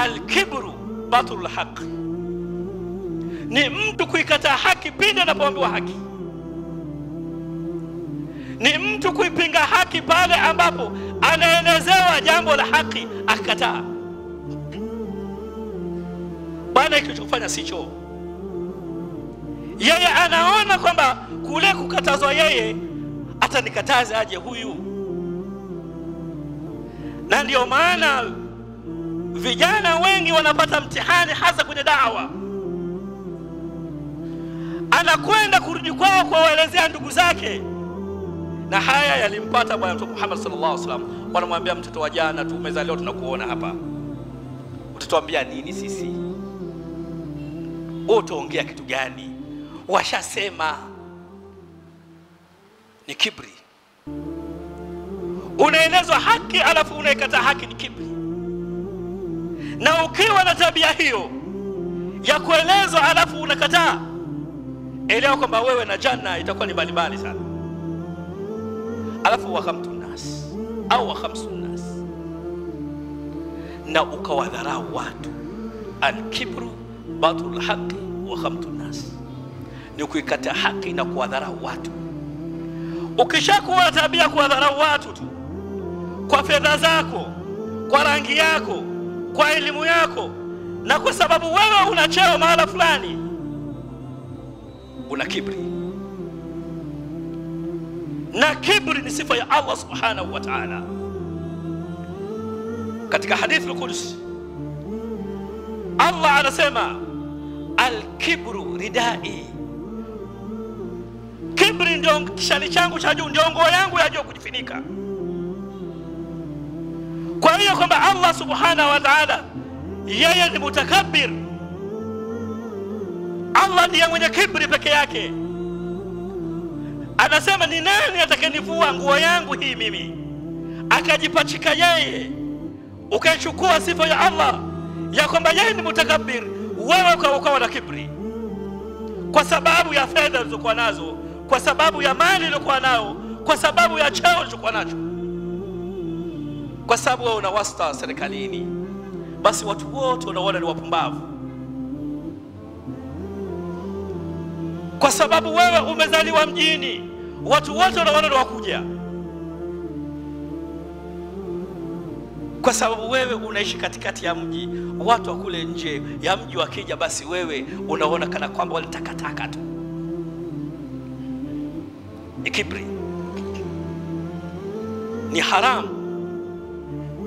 Al-kibru batul haq, ni mtu kuikataa haki pindi anapoambiwa haki, ni mtu kuipinga haki pale ambapo anaelezewa jambo la haki akakataa. Bwana kilichofanya sicho. Yeye anaona kwamba kule kukatazwa yeye hata nikataze aje huyu. Na ndio maana vijana wengi wanapata mtihani hasa kwenye da'wa. Anakwenda kurudi kwao kuwaelezea ndugu zake, na haya yalimpata Bwana Mtume Muhammad sallallahu alaihi wasallam. Wanamwambia mtoto wa jana tu umezaliwa tunakuona hapa, utatuambia nini sisi? Utaongea kitu gani? Washasema. Ni kibri. Unaelezwa haki alafu unaikataa haki, ni kibri. Na ukiwa na tabia hiyo ya kuelezwa alafu unakataa, elewa kwamba wewe na janna itakuwa ni mbali sana. Alafu wa khamtu nas au wa khamsu nas, na ukawadharau watu. Al-kibru batul haqi wa khamtu nas, ni kuikataa haki na kuwadharau watu. Ukishakuwa tabia kuwadharau watu tu kwa fedha zako, kwa rangi yako, kwa elimu yako, na kwa sababu wewe una cheo mahala fulani, una kibri. Na kibri ni sifa ya Allah subhanahu wa ta'ala. Katika hadithi al-Qudsi Allah anasema al-kibru ridai, kibri ndio kishali changu cha juu, ndio nguo yangu ya juu kujifunika. Kwa hiyo kwamba Allah subhanahu wa ta'ala yeye ni mutakabbir, Allah ndiye mwenye kibri peke yake. Anasema ni nani atakayenivua nguo yangu hii mimi, akajipachika yeye, ukachukua sifa ya Allah ya kwamba yeye ni mutakabbir, wewe ukawa na kibri kwa sababu ya fedha ulizokuwa nazo, kwa sababu ya mali ulizokuwa nao, kwa sababu ya cheo ulichokuwa nacho, kwa sababu wewe una wasta serikalini, basi watu wote wanaona ni wapumbavu. Kwa sababu wewe umezaliwa mjini, watu wote wanaona ni wakuja. Kwa sababu wewe unaishi katikati ya mji, watu wa kule nje ya mji wakija, basi wewe unaona kana kwamba wale takataka tu. Ni kibri. Ni haramu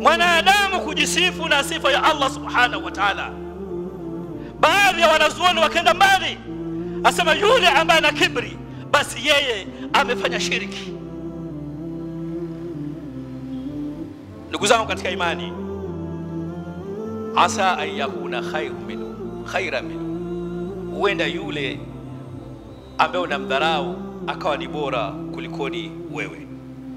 mwanadamu kujisifu na sifa ya Allah subhanahu wa ta'ala. Baadhi ya wanazuoni wakaenda mbali, asema yule ambaye ana kibri basi yeye amefanya shiriki. Ndugu zangu katika imani, asa an yakuna khairan minhu, huenda yule ambaye unamdharau akawa ni bora kulikoni wewe.